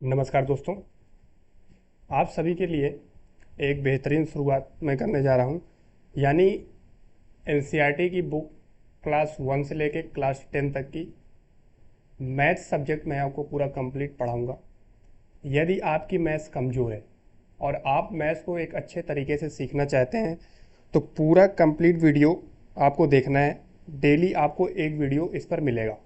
नमस्कार दोस्तों। आप सभी के लिए एक बेहतरीन शुरुआत मैं करने जा रहा हूं, यानी एनसीईआरटी की बुक क्लास 1 से लेकर क्लास 10 तक की मैथ सब्जेक्ट मैं आपको पूरा कंप्लीट पढ़ाऊंगा। यदि आपकी मैथ्स कमज़ोर है और आप मैथ्स को एक अच्छे तरीके से सीखना चाहते हैं तो पूरा कंप्लीट वीडियो आपको देखना है। डेली आपको एक वीडियो इस पर मिलेगा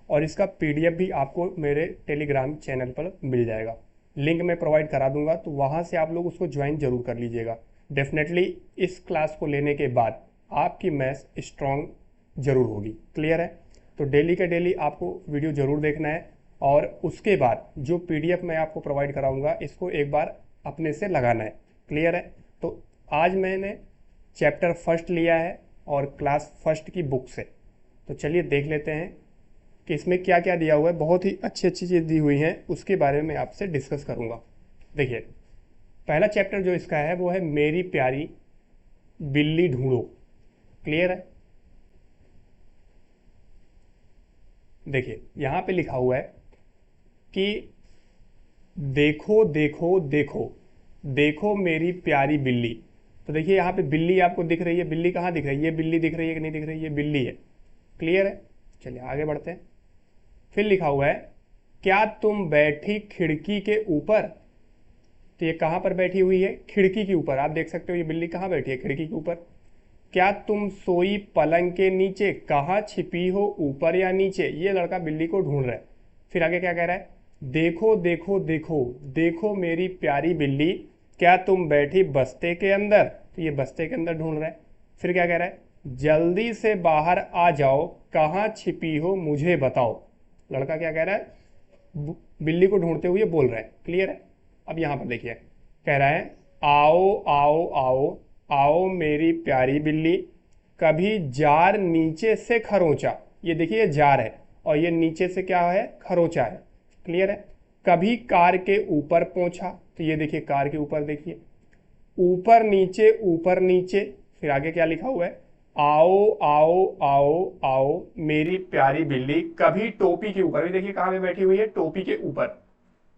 और इसका पीडीएफ भी आपको मेरे टेलीग्राम चैनल पर मिल जाएगा। लिंक मैं प्रोवाइड करा दूंगा, तो वहाँ से आप लोग उसको ज्वाइन जरूर कर लीजिएगा। डेफिनेटली इस क्लास को लेने के बाद आपकी मैथ्स स्ट्रॉन्ग जरूर होगी। क्लियर है? तो डेली का डेली आपको वीडियो ज़रूर देखना है और उसके बाद जो पीडीएफ मैं आपको प्रोवाइड कराऊंगा इसको एक बार अपने से लगाना है। क्लियर है? तो आज मैंने चैप्टर फर्स्ट लिया है और क्लास फर्स्ट की बुक से। तो चलिए देख लेते हैं कि इसमें क्या क्या दिया हुआ है। बहुत ही अच्छी अच्छी चीज़ दी हुई हैं, उसके बारे में आपसे डिस्कस करूंगा। देखिए, पहला चैप्टर जो इसका है वो है मेरी प्यारी बिल्ली ढूंढो। क्लियर है? देखिए यहाँ पे लिखा हुआ है कि देखो देखो देखो देखो मेरी प्यारी बिल्ली। तो देखिए यहाँ पे बिल्ली आपको दिख रही है। बिल्ली कहाँ दिख रही है? ये बिल्ली दिख रही है कि नहीं दिख रही है? ये बिल्ली है। क्लियर है? चलिए आगे बढ़ते हैं। फिर लिखा हुआ है क्या तुम बैठी खिड़की के ऊपर। तो ये कहाँ पर बैठी हुई है? खिड़की के ऊपर। आप देख सकते हो ये बिल्ली कहाँ बैठी है? खिड़की के ऊपर। क्या तुम सोई पलंग के नीचे। कहाँ छिपी हो, ऊपर या नीचे? ये लड़का बिल्ली को ढूंढ रहा है। फिर आगे क्या कह रहा है? देखो देखो देखो देखो मेरी प्यारी बिल्ली, क्या तुम बैठी बस्ते के अंदर। तो ये बस्ते के अंदर ढूंढ रहा है। फिर क्या कह रहा है? जल्दी से बाहर आ जाओ, कहाँ छिपी हो मुझे बताओ। लड़का क्या कह रहा है? बिल्ली को ढूंढते हुए बोल रहा है। क्लियर है? अब यहां पर देखिए, कह रहा है आओ आओ आओ आओ मेरी प्यारी बिल्ली, कभी जार नीचे से खरोंचा। ये देखिए ये जार है और ये नीचे से क्या है? खरोंचा है। क्लियर है? कभी कार के ऊपर पहुंचा। तो ये देखिए कार के ऊपर, देखिए ऊपर नीचे ऊपर नीचे। फिर आगे क्या लिखा हुआ है? आओ आओ आओ आओ मेरी प्यारी बिल्ली, कभी टोपी के ऊपर। भी देखिए कहां पे बैठी हुई है? टोपी के ऊपर।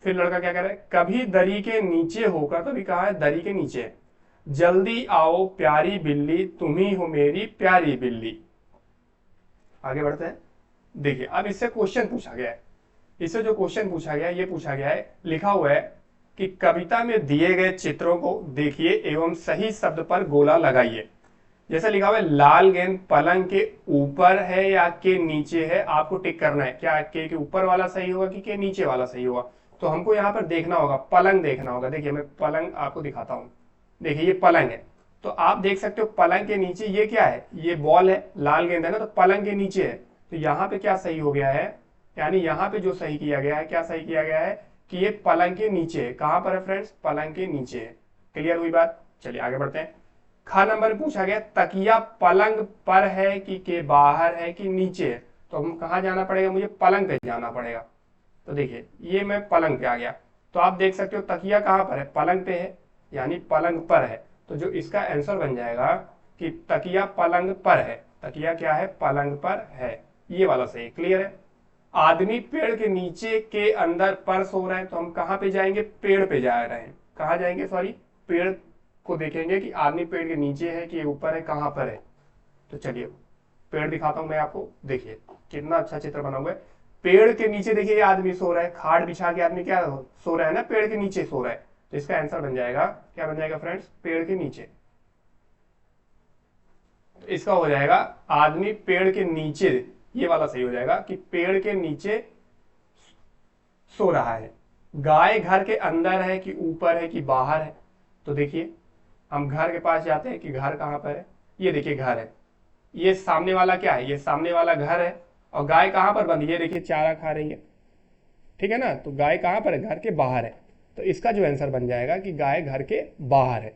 फिर लड़का क्या कह रहा है? कभी दरी के नीचे होकर। तो अभी कहा है दरी के नीचे है। जल्दी आओ प्यारी बिल्ली, तुम ही हो मेरी प्यारी बिल्ली। आगे बढ़ते हैं। देखिए अब इससे क्वेश्चन पूछा गया है। इससे जो क्वेश्चन पूछा गया है, ये पूछा गया है, लिखा हुआ है कि कविता में दिए गए चित्रों को देखिए एवं सही शब्द पर गोला लगाइए। जैसे लिखा हुआ है लाल गेंद पलंग के ऊपर है या के नीचे है, आपको टिक करना है। क्या के ऊपर वाला सही होगा कि के नीचे वाला सही होगा? तो हमको यहाँ पर देखना होगा, पलंग देखना होगा। देखिए मैं पलंग आपको दिखाता हूँ। देखिए ये पलंग है, तो आप देख सकते हो पलंग के नीचे ये क्या है? ये बॉल है, लाल गेंद है ना, तो पलंग के नीचे है। तो यहाँ पे क्या सही हो गया है? यानी यहाँ पे जो सही किया गया है, क्या सही किया गया है कि ये पलंग के नीचे है। कहां पर है फ्रेंड्स? पलंग के नीचे है। क्लियर हुई बात? चलिए आगे बढ़ते हैं। ख नंबर में पूछा गया तकिया पलंग पर है कि के बाहर है कि नीचे है। तो हम कहा जाना पड़ेगा? मुझे पलंग पे जाना पड़ेगा। तो देखिए ये मैं पलंग पे आ गया, तो आप देख सकते हो तकिया कहां पर है? पलंग पे है, यानी पलंग पर है। तो जो इसका आंसर बन जाएगा कि तकिया पलंग पर है। तकिया क्या है? पलंग पर है। ये वाला सही। क्लियर है? आदमी पेड़ के नीचे के अंदर पर सो रहा है, तो हम कहां पे जाएंगे? पेड़ पे जा रहे हैं। कहां जाएंगे? सॉरी, पेड़ को देखेंगे कि आदमी पेड़ के नीचे है कि ऊपर है, कहां पर है। तो चलिए पेड़ दिखाता हूं मैं आपको। देखिए कितना अच्छा चित्र बना हुआ है। पेड़ के नीचे देखिए आदमी सो रहा है, खाट बिछा के आदमी क्या सो रहा है ना, पेड़ के नीचे सो रहा है। तो इसका आंसर बन जाएगा, क्या बन जाएगा फ्रेंड्स? पेड़ के नीचे। तो इसका हो जाएगा आदमी पेड़ के नीचे। ये वाला सही हो जाएगा कि पेड़ के नीचे सो रहा है। गाय घर के अंदर है कि ऊपर है कि बाहर है? तो देखिए हम घर के पास जाते हैं कि घर कहां पर है? ये देखिए घर है। ये सामने वाला क्या है? ये सामने वाला घर है। और गाय कहां पर बंधी है? देखिए चारा खा रही है। ठीक है ना? तो गाय कहां पर है? घर के बाहर है। तो इसका जो आंसर बन जाएगा कि गाय घर के बाहर है।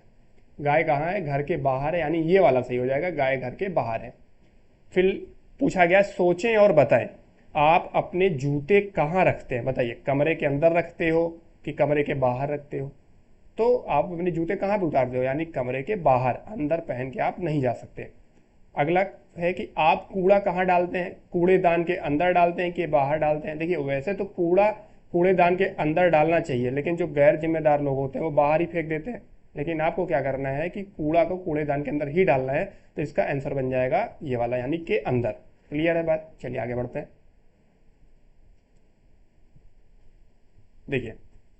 गाय कहाँ है? घर के बाहर है, यानी ये वाला सही हो जाएगा, गाय घर के बाहर है। फिर पूछा गया सोचें और बताएं, आप अपने जूते कहाँ रखते हैं? बताइए, कमरे के अंदर रखते हो कि कमरे के बाहर रखते हो? तो आप अपने जूते कहाँ पे उतारते हो? यानी कमरे के बाहर, अंदर पहन के आप नहीं जा सकते। अगला है कि आप कूड़ा कहाँ डालते हैं? कूड़ेदान के अंदर डालते हैं कि बाहर डालते हैं? देखिए वैसे तो कूड़ा कूड़ेदान के अंदर डालना चाहिए, लेकिन जो गैर जिम्मेदार लोग होते हैं वो बाहर ही फेंक देते हैं। लेकिन आपको क्या करना है कि कूड़ा को कूड़ेदान के अंदर ही डालना है। तो इसका आंसर बन जाएगा ये वाला, यानी के अंदर। क्लियर है बात? चलिए आगे बढ़ते हैं। देखिए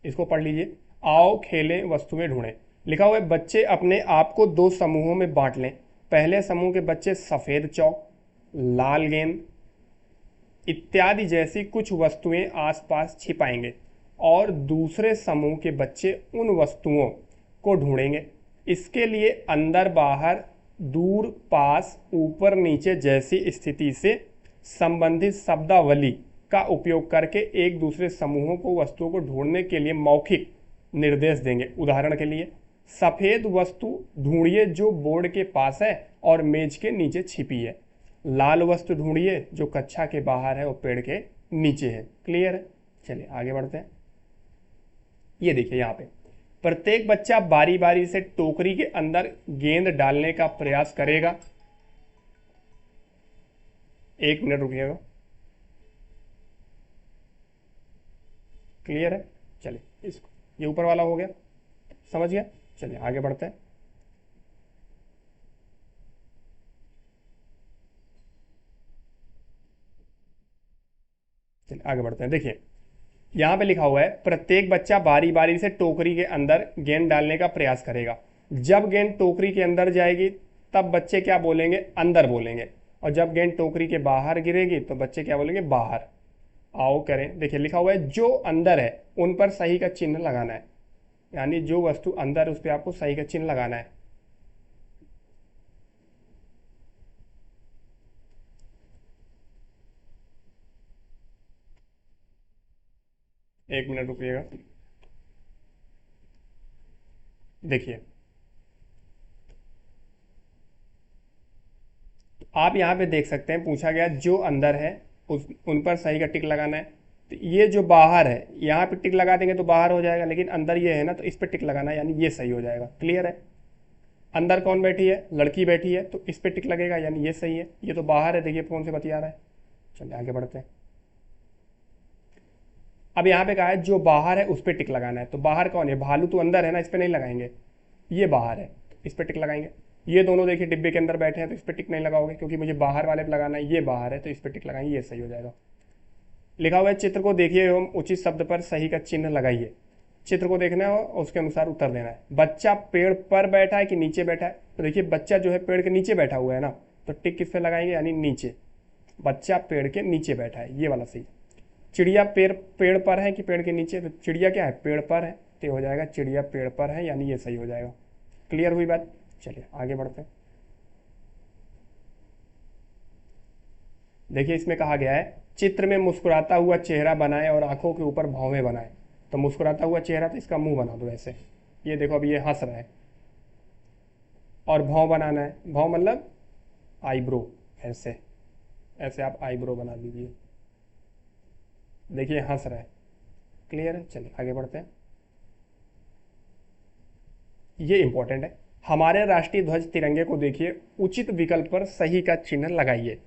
इसको पढ़ लीजिए। आओ खेलें वस्तुएं ढूंढें। लिखा हुआ है बच्चे अपने आप को दो समूहों में बांट लें। पहले समूह के बच्चे सफेद चौक, लाल गेंद इत्यादि जैसी कुछ वस्तुएं आसपास छिपाएंगे और दूसरे समूह के बच्चे उन वस्तुओं को ढूंढेंगे। इसके लिए अंदर बाहर, दूर पास, ऊपर नीचे जैसी स्थिति से संबंधित शब्दावली का उपयोग करके एक दूसरे समूहों को वस्तुओं को ढूंढने के लिए मौखिक निर्देश देंगे। उदाहरण के लिए, सफेद वस्तु ढूंढिए जो बोर्ड के पास है और मेज के नीचे छिपी है। लाल वस्तु ढूंढिए जो कक्षा के बाहर है और पेड़ के नीचे है। क्लियर है? चलिए आगे बढ़ते हैं। ये देखिए यहाँ पे प्रत्येक बच्चा बारी बारी से टोकरी के अंदर गेंद डालने का प्रयास करेगा। 1 मिनट रुकिएगा। क्लियर है? चलिए इसको, ये ऊपर वाला हो गया, समझ गया? चलिए आगे बढ़ते हैं। चलिए आगे बढ़ते हैं। देखिए यहां पे लिखा हुआ है प्रत्येक बच्चा बारी बारी से टोकरी के अंदर गेंद डालने का प्रयास करेगा। जब गेंद टोकरी के अंदर जाएगी तब बच्चे क्या बोलेंगे? अंदर बोलेंगे। और जब गेंद टोकरी के बाहर गिरेगी तो बच्चे क्या बोलेंगे? बाहर। आओ करें। देखिए लिखा हुआ है जो अंदर है उन पर सही का चिन्ह लगाना है, यानी जो वस्तु अंदर है उस पर आपको सही का चिन्ह लगाना है। एक मिनट रुकिएगा। देखिए आप यहाँ पे देख सकते हैं पूछा गया जो अंदर है उस उन पर सही का टिक लगाना है। तो ये जो बाहर है यहाँ पे टिक लगा देंगे तो बाहर हो जाएगा, लेकिन अंदर ये है ना तो इस पर टिक लगाना है, यानी ये सही हो जाएगा। क्लियर है? अंदर कौन बैठी है? लड़की बैठी है, तो इस पर टिक लगेगा, यानी ये सही है। ये तो बाहर है, देखिए फोन से बतिया रहा है। चलिए आगे बढ़ते हैं। अब यहाँ पे कहा है जो बाहर है उस पर टिक लगाना है। तो बाहर कौन है? भालू तो अंदर है ना, इस पर नहीं लगाएंगे। ये बाहर है, इस पर टिक लगाएंगे। ये दोनों देखिए डिब्बे के अंदर बैठे हैं, तो इस पर टिक नहीं लगाओगे क्योंकि मुझे बाहर वाले पे लगाना है। ये बाहर है तो इस पर टिक लगाएंगे, ये सही हो जाएगा। लिखा हुआ है चित्र को देखिए एवं उचित शब्द पर सही का चिन्ह लगाइए। चित्र को देखना है और उसके अनुसार उत्तर देना है। बच्चा पेड़ पर बैठा है कि नीचे बैठा है? तो देखिए बच्चा जो है पेड़ के नीचे बैठा हुआ है ना, तो टिक किस पे लगाएंगे? यानी नीचे। बच्चा पेड़ के नीचे बैठा है, ये वाला सही। चिड़िया पेड़ पर है कि पेड़ के नीचे? तो चिड़िया क्या है? पेड़ पर है, तो हो जाएगा चिड़िया पेड़ पर है, यानी ये सही हो जाएगा। क्लियर हुई बात? चलिए आगे बढ़ते हैं। देखिए इसमें कहा गया है चित्र में मुस्कुराता हुआ चेहरा बनाएं और आंखों के ऊपर भौवें बनाएं। तो मुस्कुराता हुआ चेहरा, तो इसका मुंह बना दो ऐसे। ये देखो अभी ये हंस रहा है। और भौं बनाना है, भौं मतलब आईब्रो, ऐसे ऐसे आप आईब्रो बना लीजिए। देखिए हंस रहा है। क्लियर है? चलिए आगे बढ़ते हैं। ये इंपॉर्टेंट है। हमारे राष्ट्रीय ध्वज तिरंगे को देखिए, उचित विकल्प पर सही का चिन्ह लगाइए।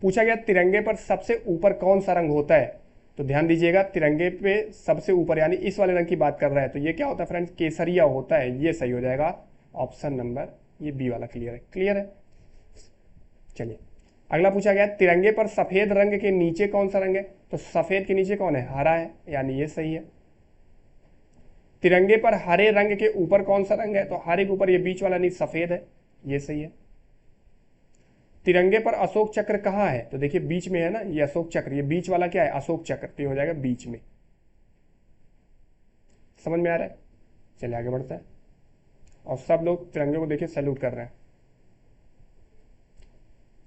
पूछा गया तिरंगे पर सबसे ऊपर कौन सा रंग होता है? तो ध्यान दीजिएगा तिरंगे पे सबसे ऊपर यानी इस वाले रंग की बात कर रहा है, तो ये क्या होता है फ्रेंड्स? केसरिया होता है, ये सही हो जाएगा। ऑप्शन नंबर ये बी वाला क्लियर है। क्लियर है? चलिए अगला पूछा गया तिरंगे पर सफेद रंग के नीचे कौन सा रंग है? तो सफेद के नीचे कौन है? हरा है, यानी ये सही है। तिरंगे पर हरे रंग के ऊपर कौन सा रंग है? तो हरे के ऊपर ये बीच वाला नहीं, सफेद है, ये सही है। तिरंगे पर अशोक चक्र कहाँ है? तो देखिए बीच में है ना, ये अशोक चक्र, ये बीच वाला क्या है? अशोक चक्र, तो हो जाएगा बीच में। समझ में आ रहा है? चलिए आगे बढ़ते हैं। और सब लोग तिरंगे को देखिए सैल्यूट कर रहे हैं।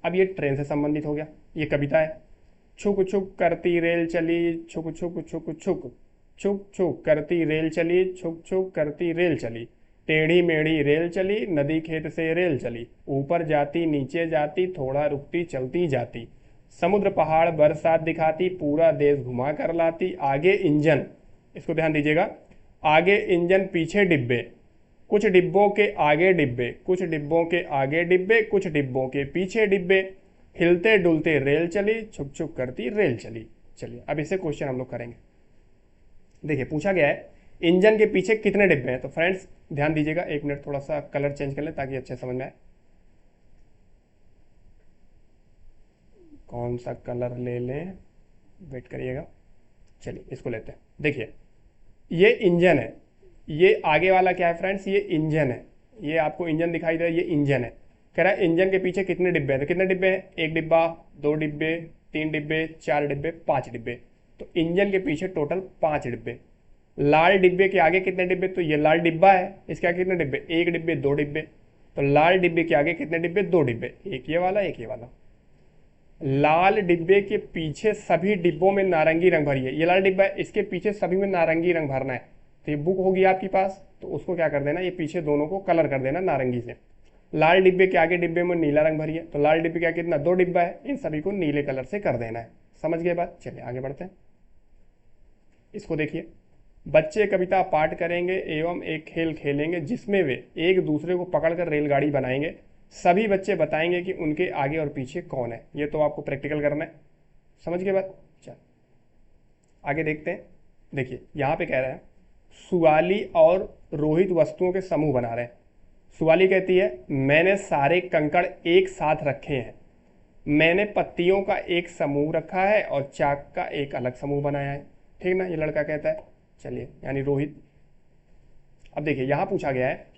अब ये ट्रेन से संबंधित हो गया। ये कविता है। छुक छुक करती रेल चली, छुक छुक छुक छुक, छुक छुक करती रेल चली, छुक छुक करती रेल चली, टेढ़ी मेढ़ी रेल चली, नदी खेत से रेल चली, ऊपर जाती नीचे जाती, थोड़ा रुकती चलती जाती, समुद्र पहाड़ बरसात दिखाती, पूरा देश घुमा कर लाती, आगे इंजन, इसको ध्यान दीजिएगा, आगे इंजन पीछे डिब्बे, कुछ डिब्बों के आगे डिब्बे, कुछ डिब्बों के आगे डिब्बे, कुछ डिब्बों के पीछे डिब्बे, हिलते डुलते रेल चली, छुक छुक करती रेल चली। चलिए अब इसे क्वेश्चन हम लोग करेंगे। देखिए पूछा गया है इंजन के पीछे कितने डिब्बे हैं। तो फ्रेंड्स ध्यान दीजिएगा, एक मिनट थोड़ा सा कलर चेंज कर लें ताकि अच्छे समझ में आए। कौन सा कलर ले लें, वेट करिएगा। चलिए इसको लेते हैं। देखिए ये इंजन है, ये आगे वाला क्या है फ्रेंड्स, ये इंजन है। ये आपको इंजन दिखाई दे रहा है, ये इंजन है। कह रहा है इंजन के पीछे कितने डिब्बे हैं। तो कितने डिब्बे हैं, एक डिब्बा, दो डिब्बे, तीन डिब्बे, चार डिब्बे, पांच डिब्बे। तो इंजन के पीछे टोटल पांच डिब्बे। लाल डिब्बे के आगे कितने डिब्बे, तो ये लाल डिब्बा है, इसके आगे कितने डिब्बे, एक डिब्बे, दो डिब्बे। तो लाल डिब्बे के आगे कितने डिब्बे, दो डिब्बे, एक ये वाला एक ये वाला। लाल डिब्बे के पीछे सभी डिब्बों में नारंगी रंग भरिए। ये लाल डिब्बा है, इसके पीछे सभी में नारंगी रंग भरना है। तो ये बुक होगी आपके पास, तो उसको क्या कर देना, ये पीछे दोनों को कलर कर देना नारंगी से। लाल डिब्बे के आगे डिब्बे में नीला रंग भरिए। तो लाल डिब्बे का कितना, दो डिब्बा है, इन सभी को नीले कलर से कर देना है। समझ गए बात। चलिए आगे बढ़ते हैं। इसको देखिए, बच्चे कविता पाठ करेंगे एवं एक खेल खेलेंगे जिसमें वे एक दूसरे को पकड़कर रेलगाड़ी बनाएंगे। सभी बच्चे बताएंगे कि उनके आगे और पीछे कौन है। ये तो आपको प्रैक्टिकल करना है। समझ गए बात। चल आगे देखते हैं। देखिए यहाँ पे कह रहा है सुवाली और रोहित वस्तुओं के समूह बना रहे हैं। सुवाली कहती है मैंने सारे कंकड़ एक साथ रखे हैं। मैंने पत्तियों का एक समूह रखा है और चाक का एक अलग समूह बनाया है। ठीक ना, ये लड़का कहता है। चलिए यानी रोहित। अब देखिए यहां पूछा गया है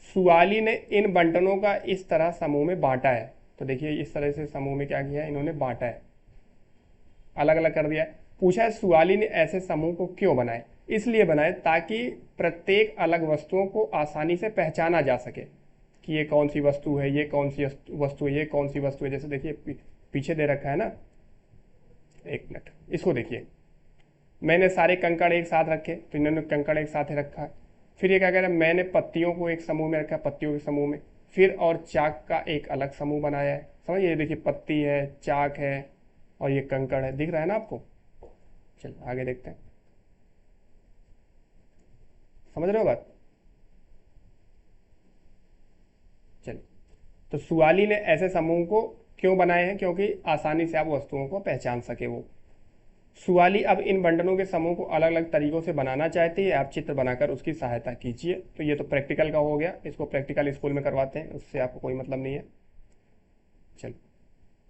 सुवाली ने इन बंटनों का इस तरह समूह में बांटा है। तो देखिए इस तरह से समूह में क्या किया है, इन्होंने बांटा है, अलग अलग कर दिया है। पूछा है सुवाली ने ऐसे समूह को क्यों बनाए। इसलिए बनाए ताकि प्रत्येक अलग वस्तुओं को आसानी से पहचाना जा सके कि ये कौन सी वस्तु है, ये कौन सी वस्तु है, ये कौन सी वस्तु है। जैसे देखिए पीछे दे रखा है ना, एक मिनट इसको देखिए, मैंने सारे कंकड़ एक साथ रखे, तो इन्होंने कंकड़ एक साथ ही रखा है। फिर ये क्या कह रहा है, मैंने पत्तियों को एक समूह में रखा, पत्तियों के समूह में। फिर और चाक का एक अलग समूह बनाया है। समझिए, देखिए पत्ती है, चाक है और ये कंकड़ है, दिख रहा है ना आपको। चलिए आगे देखते हैं। समझ रहे हो बात। चलिए, तो सुवाली ने ऐसे समूह को क्यों बनाए हैं, क्योंकि आसानी से आप वस्तुओं को पहचान सके वो। सुवाली अब इन बंडलों के समूह को अलग अलग तरीकों से बनाना चाहती है, आप चित्र बनाकर उसकी सहायता कीजिए। तो ये तो प्रैक्टिकल का हो गया, इसको प्रैक्टिकल स्कूल में करवाते हैं, उससे आपको कोई मतलब नहीं है। चलो,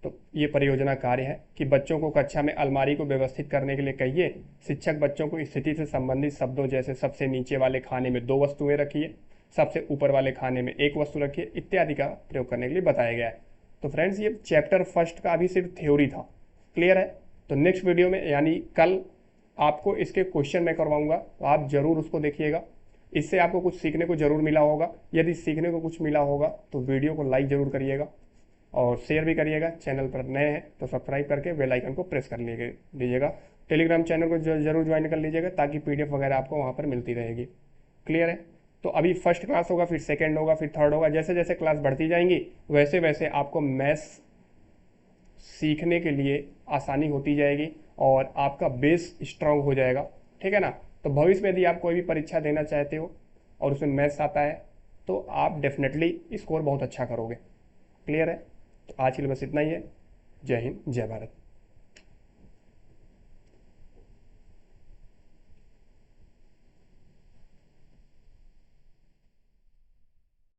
तो ये परियोजना कार्य है कि बच्चों को कक्षा में अलमारी को व्यवस्थित करने के लिए कहिए। शिक्षक बच्चों को स्थिति से संबंधित शब्दों जैसे सबसे नीचे वाले खाने में दो वस्तुएं रखिए, सबसे ऊपर वाले खाने में एक वस्तु रखिए इत्यादि का प्रयोग करने के लिए बताया गया है। तो फ्रेंड्स ये चैप्टर फर्स्ट का अभी सिर्फ थ्योरी था, क्लियर है। तो नेक्स्ट वीडियो में यानी कल आपको इसके क्वेश्चन मैं करवाऊंगा, तो आप जरूर उसको देखिएगा। इससे आपको कुछ सीखने को जरूर मिला होगा। यदि सीखने को कुछ मिला होगा तो वीडियो को लाइक जरूर करिएगा और शेयर भी करिएगा। चैनल पर नए हैं तो सब्सक्राइब करके बेल आइकन को प्रेस कर लीजिएगा। टेलीग्राम चैनल को जरूर ज्वाइन कर लीजिएगा ताकि पीडीएफ वगैरह आपको वहाँ पर मिलती रहेगी, क्लियर है। तो अभी फर्स्ट क्लास होगा, फिर सेकेंड होगा, फिर थर्ड होगा। जैसे जैसे क्लास बढ़ती जाएंगी वैसे वैसे आपको मैथ्स सीखने के लिए आसानी होती जाएगी और आपका बेस स्ट्रांग हो जाएगा, ठीक है ना। तो भविष्य में यदि आप कोई भी परीक्षा देना चाहते हो और उसमें मैथ्स आता है तो आप डेफिनेटली स्कोर बहुत अच्छा करोगे, क्लियर है। तो आज के लिए बस इतना ही है। जय हिंद, जय भारत।